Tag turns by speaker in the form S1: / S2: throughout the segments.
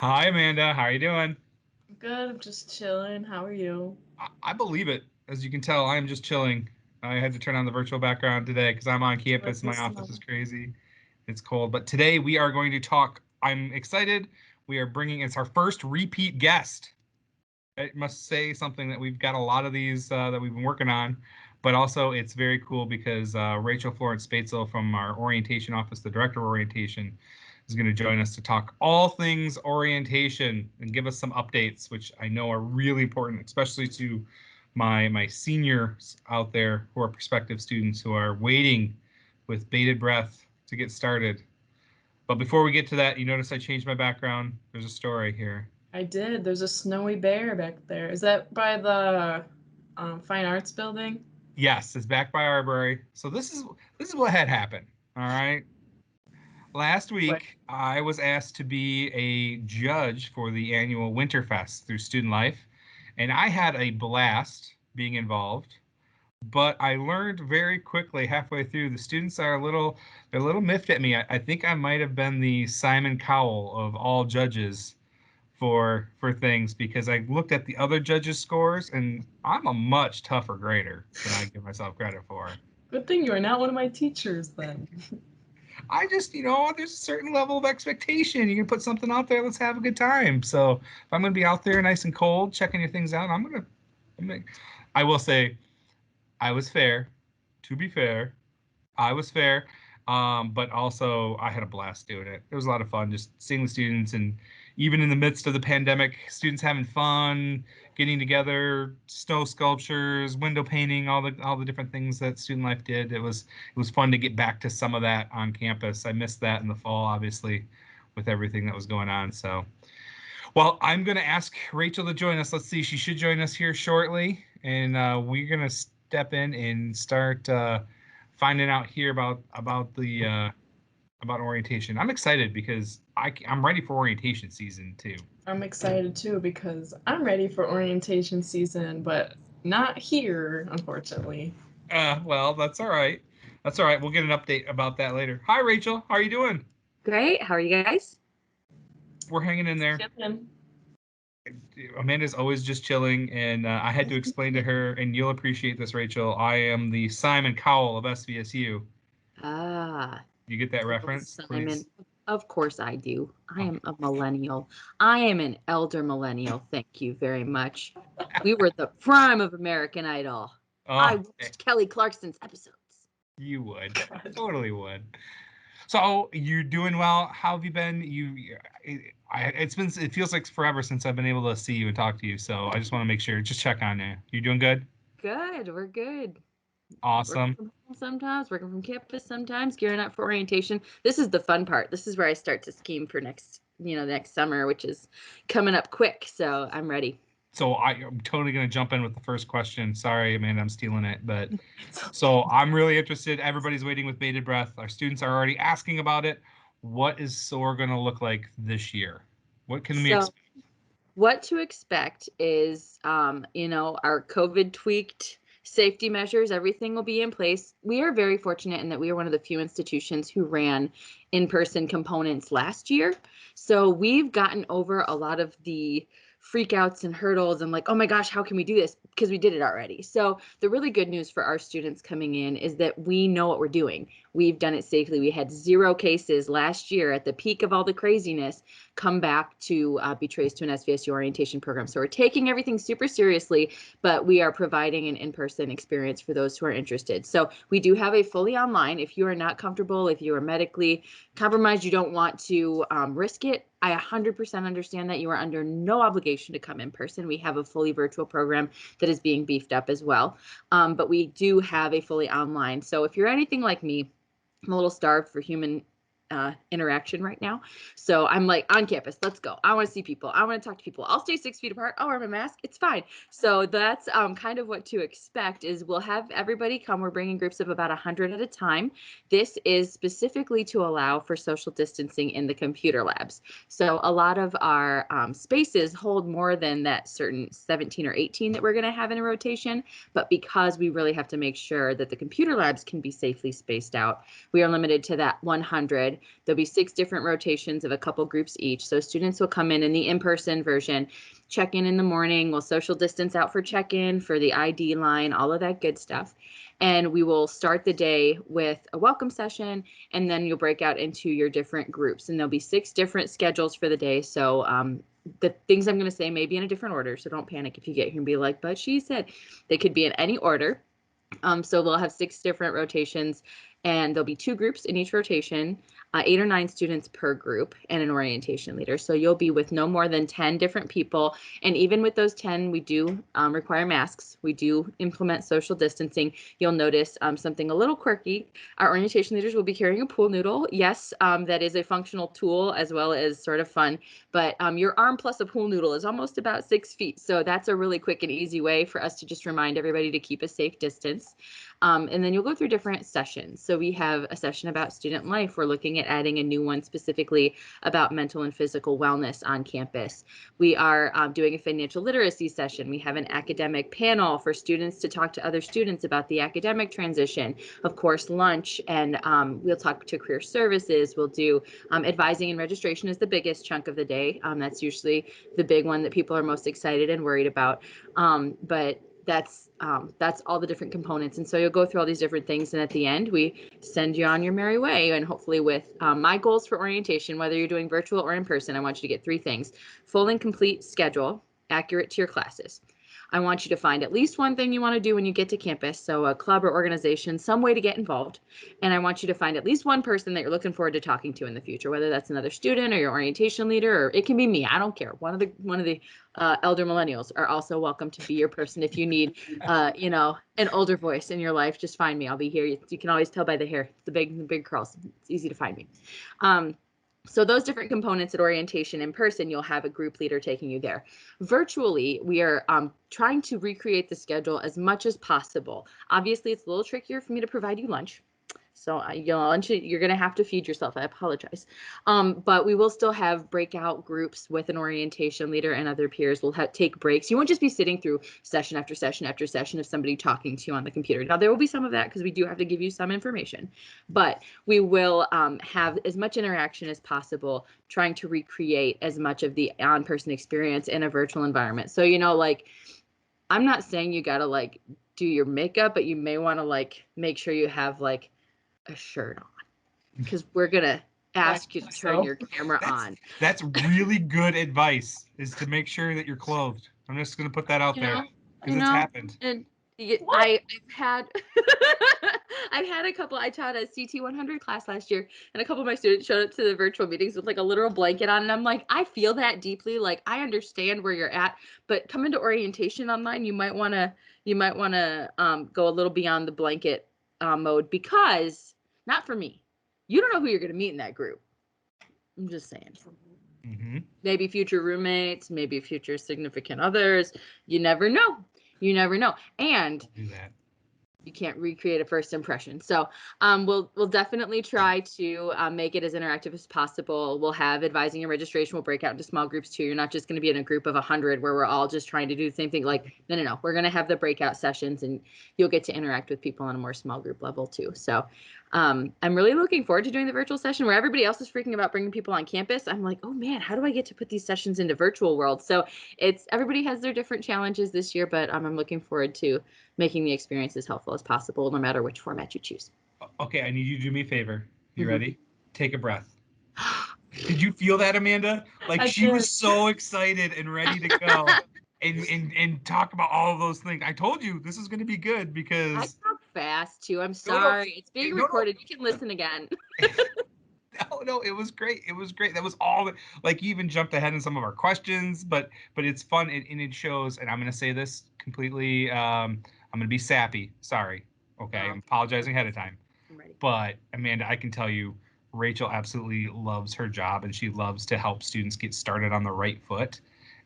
S1: Hi, Amanda. How are you doing?
S2: Good, I'm just chilling. How are you?
S1: I believe it. As you can tell, I am just chilling. I had to turn on the virtual background today because I'm on
S2: With
S1: campus.
S2: the
S1: My office is
S2: snow.
S1: crazy. It's cold. But today we are going to talk. I'm excited. We are bringing, it's our first repeat guest. I must say something that we've got a lot of these that we've been working on. But also, it's very cool because Rachel Florence-Spaetzel from our orientation office, the director of orientation, is going to join us to talk all things orientation and give us some updates, which I know are really important, especially to my seniors out there who are prospective students who are waiting with bated breath to get started. But before we get to that, you notice I changed my background. There's a story here.
S2: I did. There's a snowy bear back there. Is that by the Fine Arts Building?
S1: Yes, it's back by Arbery. So this is what had happened. All right. Last
S2: What?
S1: week, I was asked to be a judge for the annual Winterfest through Student Life, and I had a blast being involved. But I learned very quickly halfway through the students are they're a little miffed at me. I think I might have been the Simon Cowell of all judges for things because I looked at the other judges' scores and I'm a much tougher grader than I give myself credit for.
S2: Good thing you are not one of my teachers then.
S1: I just, there's a certain level of expectation. You can put something out there, let's have a good time. So if I'm going to be out there nice and cold, checking your things out, I will say, I was fair. To be fair, I was fair. But also, I had a blast doing it. It was a lot of fun just seeing the students, and even in the midst of the pandemic, students having fun, getting together, snow sculptures, window painting, all the different things that student life did. It was fun to get back to some of that on campus. I missed that in the fall, obviously, with everything that was going on. So, well, I'm going to ask Rachel to join us. Let's see, she should join us here shortly, and we're going to step in and start finding out here about orientation. I'm excited because I'm ready for orientation season too.
S2: I'm excited too because I'm ready for orientation season, but not here, unfortunately.
S1: Well, that's all right. That's all right. We'll get an update about that later. Hi, Rachel. How are you doing?
S3: Great. How are you guys?
S1: We're hanging in there.
S2: Chilling.
S1: Amanda's always just chilling, and I had to explain to her, and you'll appreciate this, Rachel. I am the Simon Cowell of SVSU.
S3: Ah,
S1: You get that
S3: little
S1: reference,
S3: Simon.
S1: please?
S3: Of course I do. I am
S1: Okay.
S3: a millennial. I am an elder millennial. Thank you very much. We were the prime of American Idol. I
S1: Oh,
S3: watched Kelly Clarkson's episodes.
S1: you would.
S2: God.
S1: Totally would. So you're doing well. How have you been? It feels like forever since I've been able to see you and talk to you. So I just want to make sure, just check on you. You doing good?
S3: Good. We're good. Working
S1: Awesome.
S3: from home sometimes, working from campus sometimes, gearing up for orientation. This is the fun part. This is where I start to scheme for next summer, which is coming up quick. So I'm ready.
S1: So I'm totally gonna jump in with the first question. Sorry, Amanda, I'm stealing it, but so I'm really interested. Everybody's waiting with bated breath. Our students are already asking about it. What is SOAR gonna look like this year? What can we
S3: So
S1: expect?
S3: what to expect is, our COVID tweaked safety measures, everything will be in place. We are very fortunate in that we are one of the few institutions who ran in person components last year. So we've gotten over a lot of the freakouts and hurdles and like, oh my gosh, how can we do this? Because we did it already. So the really good news for our students coming in is that we know what we're doing. We've done it safely. We had 0 cases last year at the peak of all the craziness come back to be traced to an SVSU orientation program. So we're taking everything super seriously, but we are providing an in-person experience for those who are interested. So we do have a fully online. If you are not comfortable, if you are medically compromised, you don't want to risk it, I 100% understand that you are under no obligation to come in person. We have a fully virtual program that is being beefed up as well. But we do have a fully online. So if you're anything like me, I'm a little starved for human interaction right now. So I'm like, on campus, let's go. I want to see people. I want to talk to people. I'll stay 6 feet apart. I'll wear my mask. It's fine. So that's kind of what to expect is we'll have everybody come. We're bringing groups of about 100 at a time. This is specifically to allow for social distancing in the computer labs. So a lot of our spaces hold more than that certain 17 or 18 that we're going to have in a rotation. But because we really have to make sure that the computer labs can be safely spaced out, we are limited to that 100. said. There'll be 6 different rotations of a couple groups each. So students will come in the in-person version, check in the morning. We'll social distance out for check-in, for the ID line, all of that good stuff. And we will start the day with a welcome session, and then you'll break out into your different groups. And there'll be 6 different schedules for the day. So the things I'm going to say may be in a different order, so don't panic if you get here and be like, but she said. They could be in any order. So we'll have 6 different rotations, and there'll be 2 groups in each rotation, 8 or 9 students per group, and an orientation leader. So you'll be with no more than 10 different people. And even with those 10, we do require masks. We do implement social distancing. You'll notice something a little quirky. Our orientation leaders will be carrying a pool noodle. Yes, that is a functional tool as well as sort of fun. But your arm plus a pool noodle is almost about 6 feet. So that's a really quick and easy way for us to just remind everybody to keep a safe distance. And then you'll go through different sessions. So we have a session about student life. We're looking at adding a new one specifically about mental and physical wellness on campus. We are doing a financial literacy session. We have an academic panel for students to talk to other students about the academic transition. Of course, lunch, and we'll talk to career services. We'll do advising and registration is the biggest chunk of the day. That's usually the big one that people are most excited and worried about. But that's all the different components. And so you'll go through all these different things. And at the end, we send you on your merry way. And hopefully with my goals for orientation, whether you're doing virtual or in person, I want you to get 3 things: full and complete schedule, accurate to your classes. I want you to find at least one thing you want to do when you get to campus. So a club or organization, some way to get involved. And I want you to find at least one person that you're looking forward to talking to in the future, whether that's another student or your orientation leader, or it can be me. I don't care. One of the elder millennials are also welcome to be your person. If you need, an older voice in your life, just find me. I'll be here. You can always tell by the hair, the big curls. It's easy to find me. So those different components at orientation in person, you'll have a group leader taking you there. Virtually, we are trying to recreate the schedule as much as possible. Obviously, it's a little trickier for me to provide you lunch. So lunch, you're going to have to feed yourself. I apologize. But we will still have breakout groups with an orientation leader and other peers. We'll take breaks. You won't just be sitting through session after session after session of somebody talking to you on the computer. Now, there will be some of that because we do have to give you some information. But we will have as much interaction as possible, trying to recreate as much of the on-person experience in a virtual environment. So, I'm not saying you got to do your makeup, but you may want to make sure you have a shirt on, because we're gonna ask you to turn your camera on.
S1: That's really good advice, is to make sure that you're clothed. I'm just gonna put that out there because it's happened.
S3: And I've had I've had a couple. I taught a CT 100 class last year, and a couple of my students showed up to the virtual meetings with a literal blanket on, and I'm like, I feel that deeply. I understand where you're at, but come into orientation online, you might want to go a little beyond the blanket mode, because not for me. You don't know who you're going to meet in that group. I'm just saying.
S1: Mm-hmm.
S3: Maybe future roommates, maybe future significant others. You never know. You never know. And
S1: do that.
S3: You can't recreate a first impression. So we'll definitely try to make it as interactive as possible. We'll have advising and registration. We'll break out into small groups too. You're not just going to be in a group of 100 where we're all just trying to do the same thing. No. We're going to have the breakout sessions, and you'll get to interact with people on a more small group level too. So I'm really looking forward to doing the virtual session where everybody else is freaking about bringing people on campus. I'm like, oh man, how do I get to put these sessions into virtual world? So everybody has their different challenges this year, but I'm looking forward to making the experience as helpful as possible, no matter which format you choose.
S1: Okay, I need you to do me a favor. You ready? Take a breath. Did you feel that, Amanda? She was so excited and ready to go and talk about all of those things. I told you this is going to be good because
S3: I talk fast too. I'm sorry. It's being recorded. You can listen again.
S1: No, it was great. It was great. That was all you even jumped ahead in some of our questions, but it's fun and it shows. And I'm going to say this completely. I'm going to be sappy. Sorry. Okay. I'm apologizing ahead of time.
S3: I'm ready.
S1: But Amanda, I can tell you, Rachel absolutely loves her job, and she loves to help students get started on the right foot.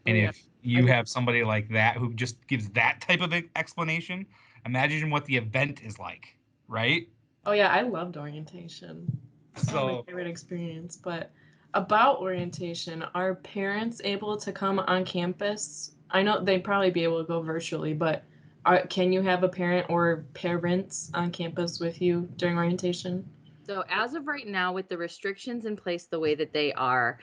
S1: And if you have somebody like that who just gives that type of explanation, imagine what the event is like, right?
S2: Oh yeah, I loved orientation. So my favorite experience. But about orientation, are parents able to come on campus? I know they'd probably be able to go virtually, but can you have a parent or parents on campus with you during orientation?
S3: So as of right now, with the restrictions in place the way that they are,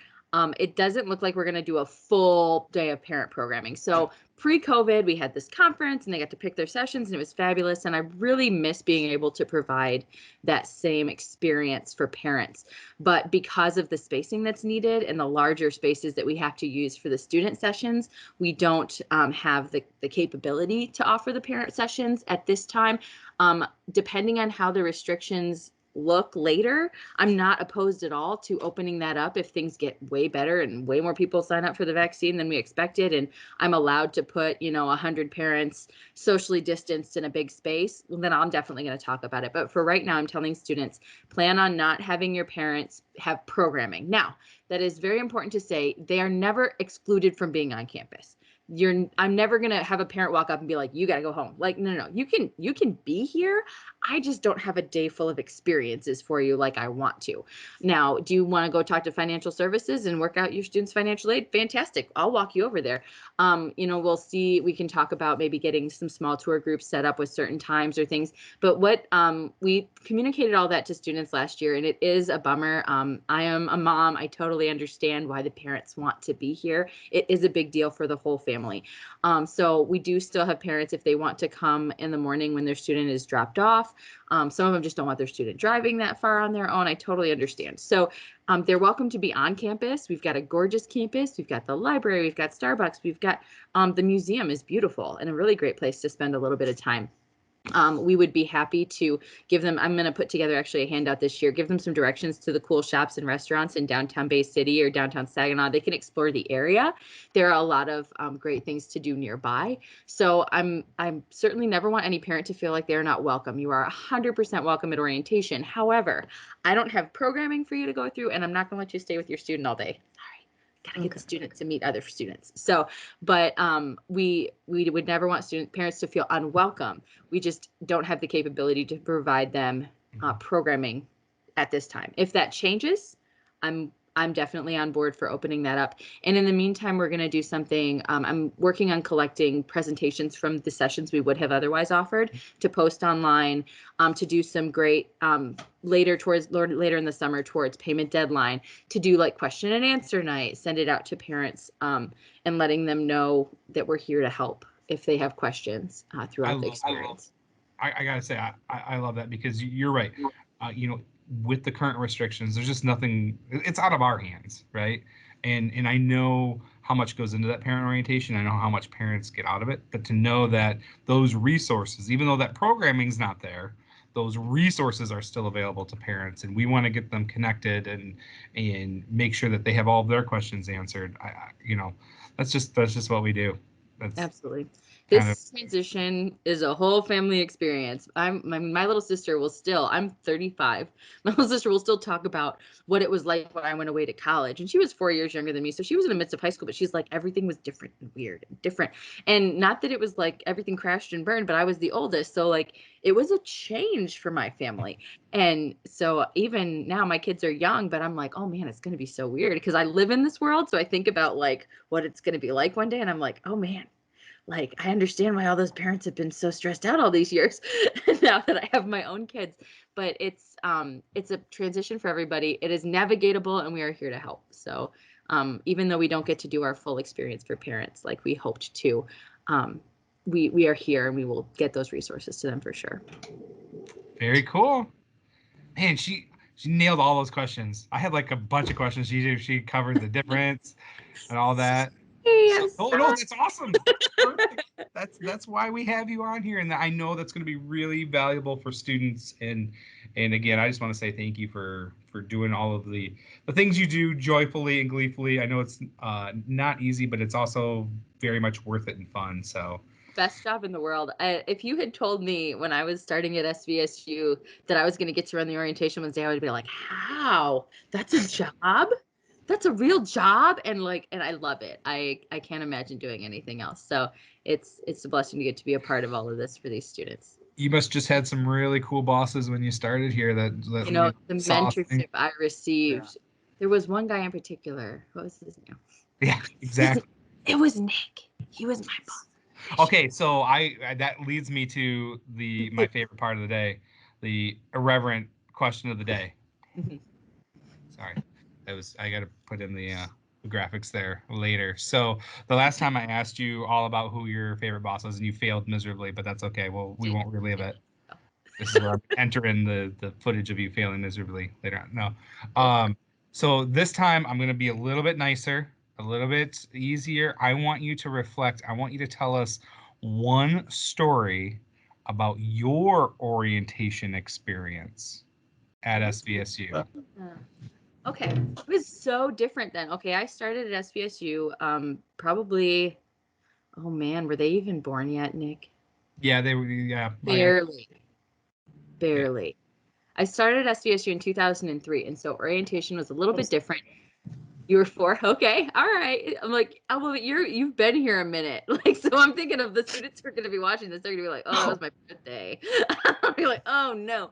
S3: it doesn't look like we're going to do a full day of parent programming. So pre-COVID, we had this conference and they got to pick their sessions and it was fabulous. And I really miss being able to provide that same experience for parents. But because of the spacing that's needed and the larger spaces that we have to use for the student sessions, we don't have the capability to offer the parent sessions at this time. Depending on how the restrictions look later, I'm not opposed at all to opening that up if things get way better and way more people sign up for the vaccine than we expected, and I'm allowed to put 100 parents socially distanced in a big space. Well, then I'm definitely going to talk about it. But for right now, I'm telling students, plan on not having your parents have programming. Now, that is very important to say. They are never excluded from being on campus. I'm never going to have a parent walk up and be like, you got to go home. Like, no, you can be here. I just don't have a day full of experiences for you like I want to. Now, do you want to go talk to financial services and work out your students' financial aid? Fantastic. I'll walk you over there. We'll see. We can talk about maybe getting some small tour groups set up with certain times or things. But what we communicated all that to students last year, and it is a bummer. I am a mom. I totally understand why the parents want to be here. It is a big deal for the whole family. So we do still have parents, if they want to come in the morning when their student is dropped off. Some of them just don't want their student driving that far on their own. I totally understand. So they're welcome to be on campus. We've got a gorgeous campus. We've got the library. We've got Starbucks. We've got the museum is beautiful and a really great place to spend a little bit of time. We would be happy to give them, I'm going to put together actually a handout this year, give them some directions to the cool shops and restaurants in downtown Bay City or downtown Saginaw. They can explore the area. There are a lot of great things to do nearby. So I'm certainly never want any parent to feel like they're not welcome. You are 100% welcome at orientation. However, I don't have programming for you to go through, and I'm not going to let you stay with your student all day. Gotta get the student to meet other students. So, but we would never want parents to feel unwelcome. We just don't have the capability to provide them programming at this time. If that changes, I'm definitely on board for opening that up. And in the meantime, we're going to do something. I'm working on collecting presentations from the sessions we would have otherwise offered to post online, to do some great later in the summer towards payment deadline, to do like question and answer night, send it out to parents, and letting them know that we're here to help if they have questions throughout the experience.
S1: I gotta say, I love that, because you're right. With the current restrictions, there's just nothing. It's out of our hands, right? And I know how much goes into that parent orientation. I know how much parents get out of it. But to know that those resources, even though that programming's not there, those resources are still available to parents, and we want to get them connected and make sure that they have all of their questions answered. That's just what we do. That's
S3: absolutely. This transition is a whole family experience. My little sister will still, I'm 35. My little sister will still talk about what it was like when I went away to college. And she was 4 years younger than me. So she was in the midst of high school, but she's like, everything was different and weird and different. And not that it was like everything crashed and burned, but I was the oldest. So like it was a change for my family. And so even now my kids are young, but I'm like, oh man, it's going to be so weird because I live in this world. So I think about like what it's going to be like one day. And I'm like, oh man. Like, I understand why all those parents have been so stressed out all these years now that I have my own kids. But it's a transition for everybody. It is navigatable, and we are here to help. So even though we don't get to do our full experience for parents like we hoped to, we are here, and we will get those resources to them for sure.
S1: Very cool. Man, she nailed all those questions. I had like a bunch of questions. She covered the difference and all that.
S3: Yes.
S1: No, that's awesome. Perfect. That's why we have you on here, and I know that's going to be really valuable for students. And again, I just want to say thank you for doing all of the things you do joyfully and gleefully. I know it's not easy, but it's also very much worth it and fun. So.
S3: Best job in the world. If you had told me when I was starting at SVSU that I was going to get to run the orientation Wednesday, I would be like, how? That's a job? That's a real job. And I love it. I can't imagine doing anything else. So it's a blessing to get to be a part of all of this for these students.
S1: You must just had some really cool bosses when you started here that
S3: the mentorship I received. Yeah. There was one guy in particular. What was his name?
S1: Yeah, exactly.
S3: It was Nick. He was my boss.
S1: Okay, so that leads me to my favorite part of the day, the irreverent question of the day.
S3: Mhm.
S1: Sorry, I got to put in the graphics there later. So the last time I asked you all about who your favorite boss was, and you failed miserably, but that's okay. Well, we won't relive it. This is where I'm entering the footage of you failing miserably later on. No. So this time I'm going to be a little bit nicer, a little bit easier. I want you to reflect. I want you to tell us one story about your orientation experience at SVSU.
S3: Okay. It was so different then. Okay, I started at SVSU probably, oh man, were they even born yet, Nick?
S1: Yeah, they were. Yeah,
S3: Barely. I started at SVSU in 2003, and so orientation was a little bit different. You were 4? Okay, all right. I'm like, oh, well, you've been here a minute. Like, so I'm thinking of the students who are going to be watching this. They're going to be like, oh, that was my birthday. I'll be like, oh no.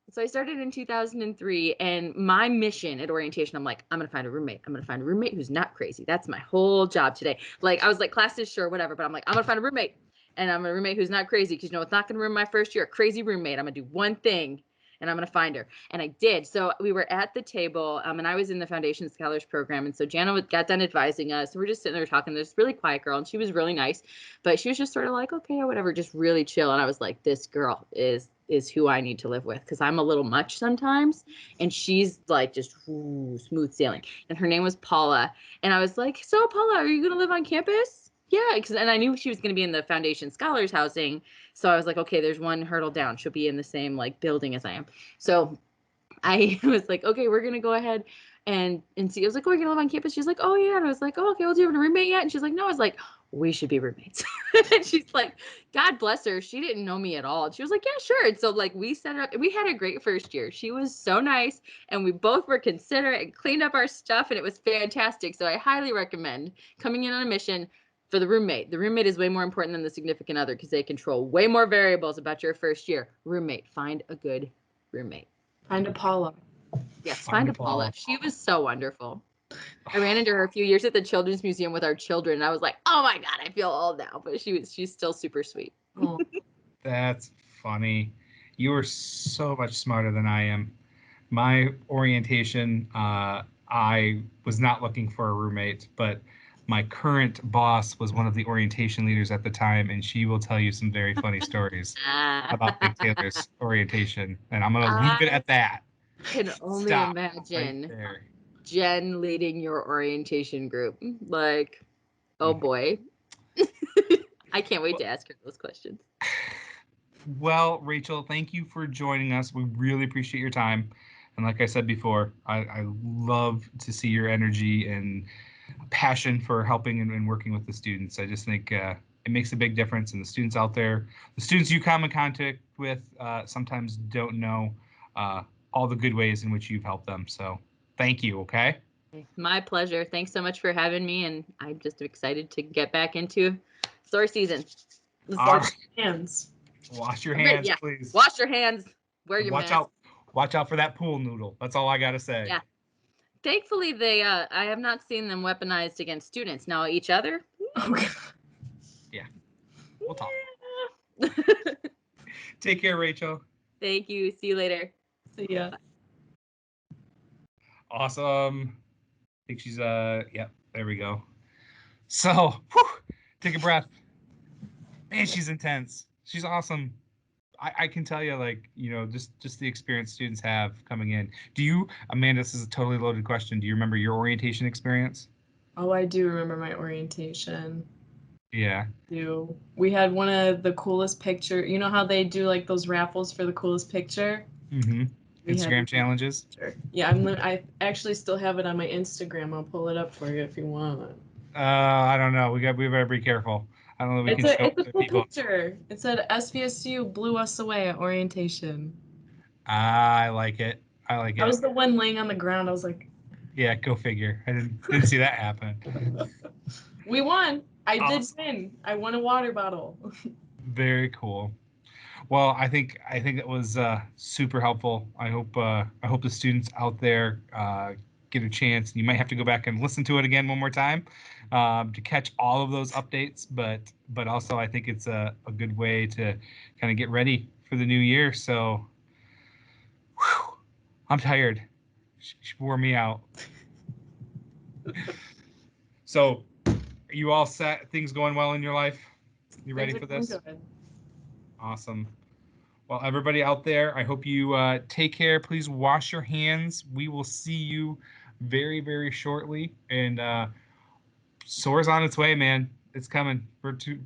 S3: So I started in 2003, and my mission at orientation, I'm like, I'm going to find a roommate. I'm going to find a roommate who's not crazy. That's my whole job today. Like, I was like, class is sure, whatever, but I'm like, I'm going to find a roommate, and I'm a roommate who's not crazy, because it's not going to ruin my first year. A crazy roommate. I'm going to do one thing, and I'm going to find her. And I did. So we were at the table, and I was in the Foundation Scholars Program. And so Jana got done advising us. And we're just sitting there talking. This really quiet girl, and she was really nice, but she was just sort of like, okay, or whatever, just really chill. And I was like, this girl is who I need to live with, because I'm a little much sometimes. And she's like just smooth sailing. And her name was Paula. And I was like, so Paula, are you going to live on campus? Yeah, and I knew she was going to be in the Foundation Scholars housing. So I was like, okay, there's one hurdle down. She'll be in the same like building as I am. So I was like, okay, we're going to go ahead and see. I was like, oh, you're going to live on campus? She's like, oh, yeah. And I was like, oh, okay, well, do you have a roommate yet? And she's like, no. I was like, we should be roommates. And she's like, God bless her. She didn't know me at all. And she was like, yeah, sure. And so like we set it up, and we had a great first year. She was so nice, and we both were considerate and cleaned up our stuff, and it was fantastic. So I highly recommend coming in on a mission for the roommate. The roommate is way more important than the significant other, because they control way more variables about your first year. Roommate, find a good roommate.
S2: Find a Paula.
S3: Yes, find a Paula. She was so wonderful. I ran into her a few years at the Children's Museum with our children, and I was like, oh my God, I feel old now. But she's still super sweet.
S2: Oh.
S1: That's funny. You are so much smarter than I am. My orientation, I was not looking for a roommate, but my current boss was one of the orientation leaders at the time, and she will tell you some very funny stories about Big Taylor's orientation. And I'm going to leave it at that.
S3: Can only imagine Jen leading your orientation group. Like, oh boy. I can't wait to ask her those questions.
S1: Well, Rachel, thank you for joining us. We really appreciate your time. And like I said before, I love to see your energy and passion for helping and working with the students. I just think it makes a big difference. And the students out there, the students you come in contact with, sometimes don't know all the good ways in which you've helped them. So thank you. Okay.
S3: My pleasure. Thanks so much for having me. And I'm just excited to get back into SOAR season.
S2: Wash your hands.
S1: Wash your hands, please.
S3: Wash your hands. Wear your mask.
S1: Watch out for that pool noodle. That's all I got to say.
S3: Yeah. Thankfully, I have not seen them weaponized against students. Now each other.
S2: Okay.
S1: Yeah. We'll talk. Take care, Rachel.
S3: Thank you. See you later.
S2: See ya.
S1: Awesome. I think she's yep, there we go. So, whew, take a breath. Man, she's intense. She's awesome. I can tell you, like, you know, just the experience students have coming in. Do you, Amanda, this is a totally loaded question. Do you remember your orientation experience?
S2: Oh, I do remember my orientation.
S1: Yeah.
S2: We had one of the coolest picture. You know how they do like those raffles for the coolest picture?
S1: Mm-hmm. Instagram challenges?
S2: Yeah, I actually still have it on my Instagram. I'll pull it up for you if you want.
S1: I don't know. We better be careful. I don't know if we can show
S2: it's a cool picture. It said SVSU blew us away at orientation.
S1: I like it. I
S2: was the one laying on the ground. I was like,
S1: yeah, go figure. I didn't see that happen.
S2: We won. I did win. I won a water bottle.
S1: Very cool. Well, I think it was super helpful. I hope the students out there get a chance. You might have to go back and listen to it again one more time to catch all of those updates. But also I think it's a good way to kind of get ready for the new year. So I'm tired. She wore me out. So, are you all set? Things going well in your life? You ready for this?
S2: Good.
S1: Awesome. Well, everybody out there, I hope you take care. Please wash your hands. We will see you very, very shortly. And SOAR's on its way, man. It's coming. We're 2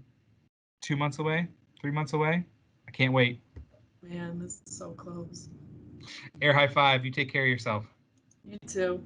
S1: months away, 3 months away. I can't wait.
S2: Man, this is so close.
S1: Air high five. You take care of yourself.
S2: You too.